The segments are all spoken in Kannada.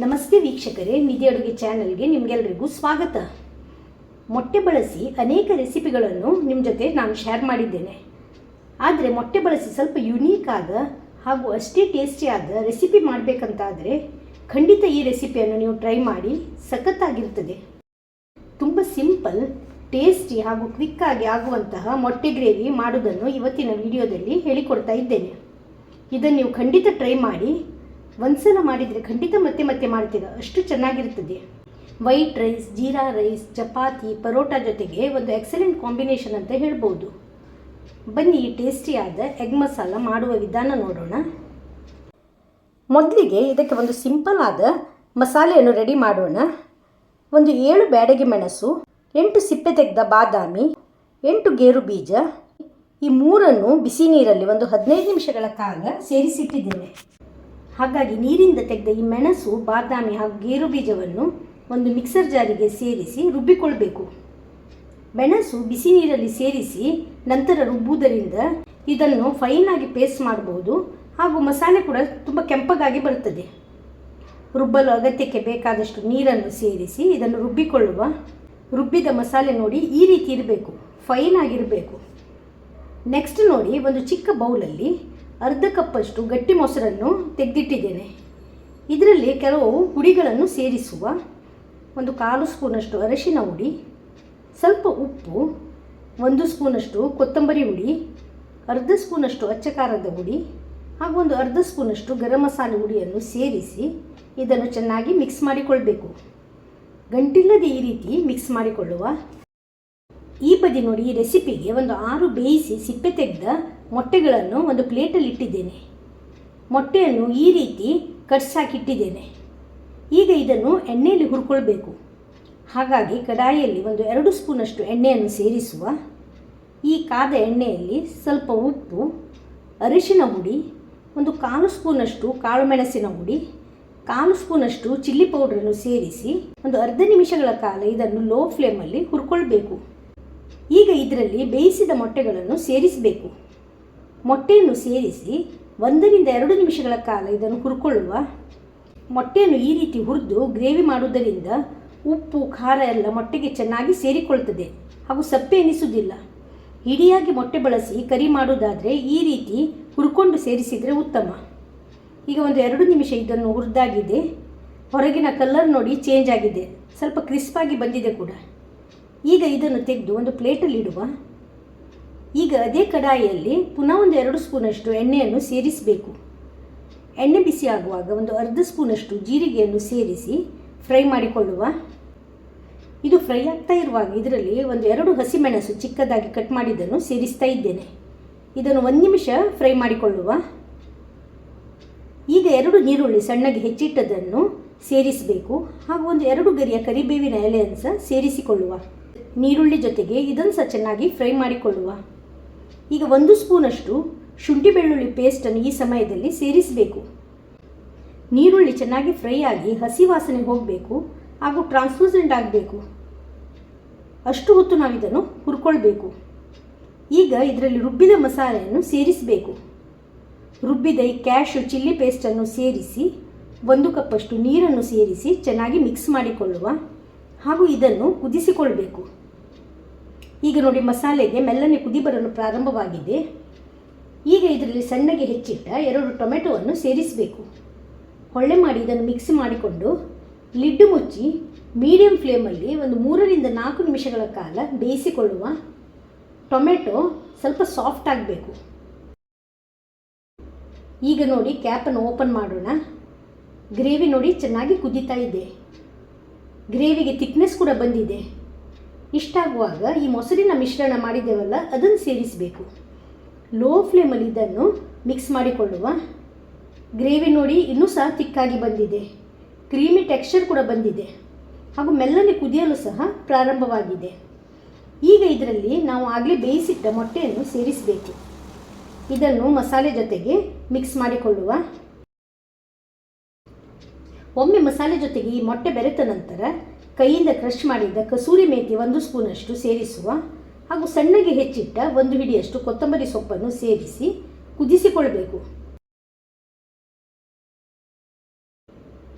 ನಮಸ್ತೆ ವೀಕ್ಷಕರೇ, ನಿಧಿ ಅಡುಗೆ ಚಾನೆಲ್ಗೆ ನಿಮಗೆಲ್ಲರಿಗೂ ಸ್ವಾಗತ. ಮೊಟ್ಟೆ ಬಳಸಿ ಅನೇಕ ರೆಸಿಪಿಗಳನ್ನು ನಿಮ್ಮ ಜೊತೆ ನಾನು ಶೇರ್ ಮಾಡಿದ್ದೇನೆ. ಆದರೆ ಮೊಟ್ಟೆ ಬಳಸಿ ಸ್ವಲ್ಪ ಯುನೀಕ್ ಆದ ಹಾಗೂ ಅಷ್ಟೇ ಟೇಸ್ಟಿಯಾದ ರೆಸಿಪಿ ಮಾಡಬೇಕಂತಾದರೆ ಖಂಡಿತ ಈ ರೆಸಿಪಿಯನ್ನು ನೀವು ಟ್ರೈ ಮಾಡಿ, ಸಖತ್ತಾಗಿರ್ತದೆ. ತುಂಬ ಸಿಂಪಲ್, ಟೇಸ್ಟಿ ಹಾಗೂ ಕ್ವಿಕ್ಕಾಗಿ ಆಗುವಂತಹ ಮೊಟ್ಟೆ ಗ್ರೇವಿ ಮಾಡೋದನ್ನು ಇವತ್ತಿನ ವಿಡಿಯೋದಲ್ಲಿ ಹೇಳಿಕೊಡ್ತಾ ಇದ್ದೇನೆ. ಇದನ್ನು ನೀವು ಖಂಡಿತ ಟ್ರೈ ಮಾಡಿ. ಒಂದ್ಸಲ ಮಾಡಿದರೆ ಖಂಡಿತ ಮತ್ತೆ ಮತ್ತೆ ಮಾಡ್ತೀರಾ, ಅಷ್ಟು ಚೆನ್ನಾಗಿರ್ತದೆ. White rice, jeera rice, chapati, paratha ಜೊತೆಗೆ ಒಂದು ಎಕ್ಸಲೆಂಟ್ ಕಾಂಬಿನೇಷನ್ ಅಂತ ಹೇಳ್ಬೋದು. ಬನ್ನಿ ಈ ಟೇಸ್ಟಿಯಾದ ಎಗ್ ಮಸಾಲ ಮಾಡುವ ವಿಧಾನ ನೋಡೋಣ. ಮೊದಲಿಗೆ ಇದಕ್ಕೆ ಒಂದು ಸಿಂಪಲ್ ಆದ ಮಸಾಲೆಯನ್ನು ರೆಡಿ ಮಾಡೋಣ. ಒಂದು 7 ಬ್ಯಾಡಗಿ ಮೆಣಸು, 8 ಸಿಪ್ಪೆ ತೆಗೆದ ಬಾದಾಮಿ, 8 ಗೇರು ಬೀಜ, ಈ ಮೂರನ್ನು ಬಿಸಿ ನೀರಲ್ಲಿ ಒಂದು 15 ನಿಮಿಷಗಳ ಕಾಲ ಸೇರಿಸಿಟ್ಟಿದ್ದೇನೆ. ಹಾಗಾಗಿ ನೀರಿಂದ ತೆಗೆದ ಈ ಮೆಣಸು, ಬಾದಾಮಿ ಹಾಗೂ ಗೇರು ಬೀಜವನ್ನು ಒಂದು ಮಿಕ್ಸರ್ ಜಾರಿಗೆ ಸೇರಿಸಿ ರುಬ್ಬಿಕೊಳ್ಬೇಕು. ಮೆಣಸು ಬಿಸಿ ನೀರಲ್ಲಿ ಸೇರಿಸಿ ನಂತರ ರುಬ್ಬುವುದರಿಂದ ಇದನ್ನು ಫೈನಾಗಿ ಪೇಸ್ಟ್ ಮಾಡಬಹುದು ಹಾಗೂ ಮಸಾಲೆ ಕೂಡ ತುಂಬ ಕೆಂಪಗಾಗಿ ಬರುತ್ತದೆ. ರುಬ್ಬಲು ಅಗತ್ಯಕ್ಕೆ ಬೇಕಾದಷ್ಟು ನೀರನ್ನು ಸೇರಿಸಿ ಇದನ್ನು ರುಬ್ಬಿಕೊಳ್ಳುವ. ರುಬ್ಬಿದ ಮಸಾಲೆ ನೋಡಿ ಈ ರೀತಿ ಇರಬೇಕು, ಫೈನ್ ಆಗಿರಬೇಕು. ನೆಕ್ಸ್ಟ್ ನೋಡಿ, ಒಂದು ಚಿಕ್ಕ ಬೌಲಲ್ಲಿ ಅರ್ಧ ಕಪ್ಪಷ್ಟು ಗಟ್ಟಿ ಮೊಸರನ್ನು ತೆಗೆದಿಟ್ಟಿದ್ದೇನೆ. ಇದರಲ್ಲಿ ಕೆಲವು ಹುಡಿಗಳನ್ನು ಸೇರಿಸುವ. ಒಂದು 1/4 ಸ್ಪೂನಷ್ಟು ಅರಿಶಿನ ಹುಡಿ, ಸ್ವಲ್ಪ ಉಪ್ಪು, 1 ಸ್ಪೂನಷ್ಟು ಕೊತ್ತಂಬರಿ ಹುಡಿ, ಅರ್ಧ ಸ್ಪೂನಷ್ಟು ಅಚ್ಚ ಖಾರದ ಹುಡಿ ಹಾಗೂ ಒಂದು ಅರ್ಧ ಸ್ಪೂನಷ್ಟು ಗರಂ ಮಸಾಲೆ ಹುಡಿಯನ್ನು ಸೇರಿಸಿ ಇದನ್ನು ಚೆನ್ನಾಗಿ ಮಿಕ್ಸ್ ಮಾಡಿಕೊಳ್ಬೇಕು. ಗಂಟಿಲ್ಲದೆ ಈ ರೀತಿ ಮಿಕ್ಸ್ ಮಾಡಿಕೊಳ್ಳುವ. ಈ ಬದಿ ನೋಡಿ, ಈ ರೆಸಿಪಿಗೆ ಒಂದು 6 ಬೇಯಿಸಿ ಸಿಪ್ಪೆ ತೆಗೆದ ಮೊಟ್ಟೆಗಳನ್ನು ಒಂದು ಪ್ಲೇಟಲ್ಲಿ ಇಟ್ಟಿದ್ದೇನೆ. ಮೊಟ್ಟೆಯನ್ನು ಈ ರೀತಿ ಕಟ್ಸ್ ಹಾಕಿಟ್ಟಿದ್ದೇನೆ. ಈಗ ಇದನ್ನು ಎಣ್ಣೆಯಲ್ಲಿ ಹುರ್ಕೊಳ್ಬೇಕು. ಹಾಗಾಗಿ ಕಡಾಯಿಯಲ್ಲಿ ಒಂದು 2 ಸ್ಪೂನಷ್ಟು ಎಣ್ಣೆಯನ್ನು ಸೇರಿಸುವ. ಈ ಕಾದ ಎಣ್ಣೆಯಲ್ಲಿ ಸ್ವಲ್ಪ ಉಪ್ಪು, ಅರಿಶಿನ ಹುಡಿ, ಒಂದು 1/4 ಸ್ಪೂನಷ್ಟು ಕಾಳು ಮೆಣಸಿನ ಹುಡಿ, 1/4 ಸ್ಪೂನಷ್ಟು ಚಿಲ್ಲಿ ಪೌಡ್ರನ್ನು ಸೇರಿಸಿ ಒಂದು ಅರ್ಧ ನಿಮಿಷಗಳ ಕಾಲ ಇದನ್ನು ಲೋ ಫ್ಲೇಮಲ್ಲಿ ಹುರ್ಕೊಳ್ಬೇಕು. ಈಗ ಇದರಲ್ಲಿ ಬೇಯಿಸಿದ ಮೊಟ್ಟೆಗಳನ್ನು ಸೇರಿಸಬೇಕು. ಮೊಟ್ಟೆಯನ್ನು ಸೇರಿಸಿ 1 ರಿಂದ 2 ನಿಮಿಷಗಳ ಕಾಲ ಇದನ್ನು ಹುರ್ಕೊಳ್ಳುವ. ಮೊಟ್ಟೆಯನ್ನು ಈ ರೀತಿ ಹುರಿದು ಗ್ರೇವಿ ಮಾಡುವುದರಿಂದ ಉಪ್ಪು, ಖಾರ ಎಲ್ಲ ಮೊಟ್ಟೆಗೆ ಚೆನ್ನಾಗಿ ಸೇರಿಕೊಳ್ತದೆ ಹಾಗೂ ಸಪ್ಪೆ ಎನಿಸುವುದಿಲ್ಲ. ಇಡಿಯಾಗಿ ಮೊಟ್ಟೆ ಬಳಸಿ ಕರಿ ಮಾಡುವುದಾದರೆ ಈ ರೀತಿ ಹುರ್ಕೊಂಡು ಸೇರಿಸಿದರೆ ಉತ್ತಮ. ಈಗ ಒಂದು 2 ನಿಮಿಷ ಇದನ್ನು ಹುರಿದಾಗಿದೆ. ಹೊರಗಿನ ಕಲರ್ ನೋಡಿ ಚೇಂಜ್ ಆಗಿದೆ, ಸ್ವಲ್ಪ ಕ್ರಿಸ್ಪಾಗಿ ಬಂದಿದೆ ಕೂಡ. ಈಗ ಇದನ್ನು ತೆಗೆದು ಒಂದು ಪ್ಲೇಟಲ್ಲಿ ಇಡುವ. ಈಗ ಅದೇ ಕಡಾಯಿಯಲ್ಲಿ ಪುನಃ ಒಂದು 2 ಸ್ಪೂನಷ್ಟು ಎಣ್ಣೆಯನ್ನು ಸೇರಿಸಬೇಕು. ಎಣ್ಣೆ ಬಿಸಿ ಆಗುವಾಗ ಒಂದು ಅರ್ಧ ಸ್ಪೂನಷ್ಟು ಜೀರಿಗೆಯನ್ನು ಸೇರಿಸಿ ಫ್ರೈ ಮಾಡಿಕೊಳ್ಳುವ. ಇದು ಫ್ರೈ ಆಗ್ತಾ ಇರುವಾಗ ಇದರಲ್ಲಿ ಒಂದು 2 ಹಸಿಮೆಣಸು ಚಿಕ್ಕದಾಗಿ ಕಟ್ ಮಾಡಿದ್ದನ್ನು ಸೇರಿಸ್ತಾ ಇದ್ದೇನೆ. ಇದನ್ನು 1 ನಿಮಿಷ ಫ್ರೈ ಮಾಡಿಕೊಳ್ಳುವ. ಈಗ 2 ನೀರುಳ್ಳಿ ಸಣ್ಣಗೆ ಹೆಚ್ಚಿಟ್ಟದನ್ನು ಸೇರಿಸಬೇಕು ಹಾಗೂ ಒಂದು 2 ಗರಿಯ ಕರಿಬೇವಿನ ಎಲೆಯನ್ನು ಸಹ ಸೇರಿಸಿಕೊಳ್ಳುವ. ನೀರುಳ್ಳಿ ಜೊತೆಗೆ ಇದನ್ನು ಸಹ ಚೆನ್ನಾಗಿ ಫ್ರೈ ಮಾಡಿಕೊಳ್ಳುವ. ಈಗ 1 ಸ್ಪೂನಷ್ಟು ಶುಂಠಿ ಬೆಳ್ಳುಳ್ಳಿ ಪೇಸ್ಟನ್ನು ಈ ಸಮಯದಲ್ಲಿ ಸೇರಿಸಬೇಕು. ನೀರುಳ್ಳಿ ಚೆನ್ನಾಗಿ ಫ್ರೈ ಆಗಿ ಹಸಿ ವಾಸನೆ ಹೋಗಬೇಕು ಹಾಗೂ ಟ್ರಾನ್ಸ್ಲೂಸೆಂಟ್ ಆಗಬೇಕು. ಅಷ್ಟು ಹೊತ್ತು ನಾವು ಇದನ್ನು ಹುರ್ಕೊಳ್ಬೇಕು. ಈಗ ಇದರಲ್ಲಿ ರುಬ್ಬಿದ ಮಸಾಲೆಯನ್ನು ಸೇರಿಸಬೇಕು. ರುಬ್ಬಿದ ಈ ಕ್ಯಾಶು ಚಿಲ್ಲಿ ಪೇಸ್ಟನ್ನು ಸೇರಿಸಿ 1 ಕಪ್ಪಷ್ಟು ನೀರನ್ನು ಸೇರಿಸಿ ಚೆನ್ನಾಗಿ ಮಿಕ್ಸ್ ಮಾಡಿಕೊಳ್ಳುವ ಹಾಗೂ ಇದನ್ನು ಕುದಿಸಿಕೊಳ್ಬೇಕು. ಈಗ ನೋಡಿ, ಮಸಾಲೆಗೆ ಮೆಲ್ಲನೆ ಕುದಿ ಬರಲು ಪ್ರಾರಂಭವಾಗಿದೆ. ಈಗ ಇದರಲ್ಲಿ ಸಣ್ಣಗೆ ಹೆಚ್ಚಿಟ್ಟ 2 ಟೊಮೆಟೊವನ್ನು ಸೇರಿಸಬೇಕು. ಹೊಳ್ಳೆ ಮಾಡಿ ಇದನ್ನು ಮಿಕ್ಸ್ ಮಾಡಿಕೊಂಡು ಲಿಡ್ ಮುಚ್ಚಿ ಮೀಡಿಯಂ ಫ್ಲೇಮಲ್ಲಿ ಒಂದು 3 ರಿಂದ 4 ನಿಮಿಷಗಳ ಕಾಲ ಬೇಯಿಸಿಕೊಳ್ಳುವ. ಟೊಮೆಟೊ ಸ್ವಲ್ಪ ಸಾಫ್ಟ್ ಆಗಬೇಕು. ಈಗ ನೋಡಿ, ಕ್ಯಾಪನ್ನು ಓಪನ್ ಮಾಡೋಣ. ಗ್ರೇವಿ ನೋಡಿ ಚೆನ್ನಾಗಿ ಕುದೀತಾ ಇದೆ. ಗ್ರೇವಿಗೆ ಥಿಕ್ನೆಸ್ ಕೂಡ ಬಂದಿದೆ. ಇಷ್ಟಾಗುವಾಗ ಈ ಮೊಸರಿನ ಮಿಶ್ರಣ ಮಾಡಿದ್ದೇವಲ್ಲ ಅದನ್ನು ಸೇರಿಸಬೇಕು. ಲೋ ಫ್ಲೇಮಲ್ಲಿ ಇದನ್ನು ಮಿಕ್ಸ್ ಮಾಡಿಕೊಳ್ಳುವ. ಗ್ರೇವಿ ನೋಡಿ ಇನ್ನೂ ಸಹ ತಿಕ್ಕಾಗಿ ಬಂದಿದೆ. ಕ್ರೀಮಿ ಟೆಕ್ಸ್ಚರ್ ಕೂಡ ಬಂದಿದೆ ಹಾಗೂ ಮೆಲ್ಲನೆ ಕುದಿಯಲು ಸಹ ಪ್ರಾರಂಭವಾಗಿದೆ. ಈಗ ಇದರಲ್ಲಿ ನಾವು ಆಗಲೇ ಬೇಯಿಸಿಟ್ಟ ಮೊಟ್ಟೆಯನ್ನು ಸೇರಿಸಬೇಕು. ಇದನ್ನು ಮಸಾಲೆ ಜೊತೆಗೆ ಮಿಕ್ಸ್ ಮಾಡಿಕೊಳ್ಳುವ. ಒಮ್ಮೆ ಮಸಾಲೆ ಜೊತೆಗೆ ಈ ಮೊಟ್ಟೆ ಬೆರೆತ ನಂತರ ಕೈಯಿಂದ ಕ್ರಷ್ ಮಾಡಿದ ಕಸೂರಿ ಮೇಥಿ 1 ಸ್ಪೂನಷ್ಟು ಸೇರಿಸುವ ಹಾಗೂ ಸಣ್ಣಗೆ ಹೆಚ್ಚಿಟ್ಟ 1 ಹಿಡಿಯಷ್ಟು ಕೊತ್ತಂಬರಿ ಸೊಪ್ಪನ್ನು ಸೇರಿಸಿ ಕುದಿಸಿಕೊಳ್ಳಬೇಕು.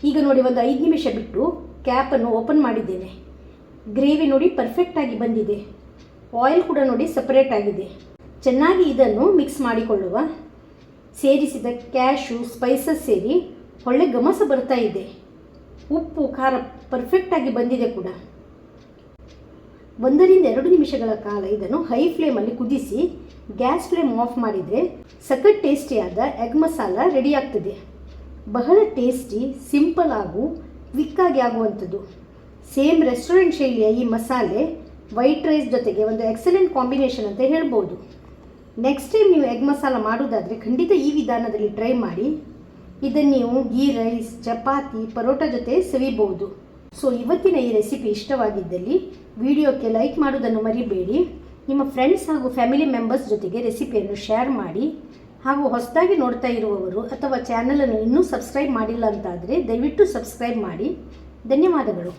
ಈಗ ನೋಡಿ ಒಂದು 5 ನಿಮಿಷ ಬಿಟ್ಟು ಕ್ಯಾಪನ್ನು ಓಪನ್ ಮಾಡಿದ್ದೇನೆ. ಗ್ರೇವಿ ನೋಡಿ ಪರ್ಫೆಕ್ಟಾಗಿ ಬಂದಿದೆ. ಆಯಿಲ್ ಕೂಡ ನೋಡಿ ಸಪರೇಟ್ ಆಗಿದೆ. ಚೆನ್ನಾಗಿ ಇದನ್ನು ಮಿಕ್ಸ್ ಮಾಡಿಕೊಳ್ಳುವ. ಸೇರಿಸಿದ ಕ್ಯಾಶು ಸ್ಪೈಸಸ್ ಸೇರಿ ಒಳ್ಳೆ ಗಮಸ ಬರ್ತಾ ಇದೆ. ಉಪ್ಪು ಖಾರ ಪರ್ಫೆಕ್ಟಾಗಿ ಬಂದಿದೆ ಕೂಡ. 1 ರಿಂದ 2 ನಿಮಿಷಗಳ ಕಾಲ ಇದನ್ನು ಹೈ ಫ್ಲೇಮಲ್ಲಿ ಕುದಿಸಿ ಗ್ಯಾಸ್ ಫ್ಲೇಮ್ ಆಫ್ ಮಾಡಿದರೆ ಸಖತ್ ಟೇಸ್ಟಿಯಾದ ಎಗ್ ಮಸಾಲ ರೆಡಿ ಆಗ್ತದೆ. ಬಹಳ ಟೇಸ್ಟಿ, ಸಿಂಪಲ್ ಹಾಗೂ ಕ್ವಿಕ್ಕಾಗಿ ಆಗುವಂಥದ್ದು. ಸೇಮ್ ರೆಸ್ಟೋರೆಂಟ್ ಶೈಲಿಯ ಈ ಮಸಾಲೆ ವೈಟ್ ರೈಸ್ ಜೊತೆಗೆ ಒಂದು ಎಕ್ಸಲೆಂಟ್ ಕಾಂಬಿನೇಷನ್ ಅಂತ ಹೇಳ್ಬೋದು. ನೆಕ್ಸ್ಟ್ ಟೈಮ್ ನೀವು ಎಗ್ ಮಸಾಲ ಮಾಡೋದಾದರೆ ಖಂಡಿತ ಈ ವಿಧಾನದಲ್ಲಿ ಟ್ರೈ ಮಾಡಿ. ಇದನ್ನು ನೀವು ಗೀ ರೈಸ್, ಚಪಾತಿ, ಪರೋಟ ಜೊತೆ ಸವಿಬಹುದು. ಸೊ ಇವತ್ತಿನ ಈ ರೆಸಿಪಿ ಇಷ್ಟವಾಗಿದ್ದಲ್ಲಿ ವಿಡಿಯೋಕ್ಕೆ ಲೈಕ್ ಮಾಡೋದನ್ನು ಮರಿಬೇಡಿ. ನಿಮ್ಮ ಫ್ರೆಂಡ್ಸ್ ಹಾಗೂ ಫ್ಯಾಮಿಲಿ ಮೆಂಬರ್ಸ್ ಜೊತೆಗೆ ರೆಸಿಪಿಯನ್ನು ಶೇರ್ ಮಾಡಿ. ಹಾಗೂ ಹೊಸದಾಗಿ ನೋಡ್ತಾ ಇರುವವರು ಅಥವಾ ಚಾನಲನ್ನು ಇನ್ನೂ ಸಬ್ಸ್ಕ್ರೈಬ್ ಮಾಡಿಲ್ಲ ಅಂತಾದರೆ ದಯವಿಟ್ಟು ಸಬ್ಸ್ಕ್ರೈಬ್ ಮಾಡಿ. ಧನ್ಯವಾದಗಳು.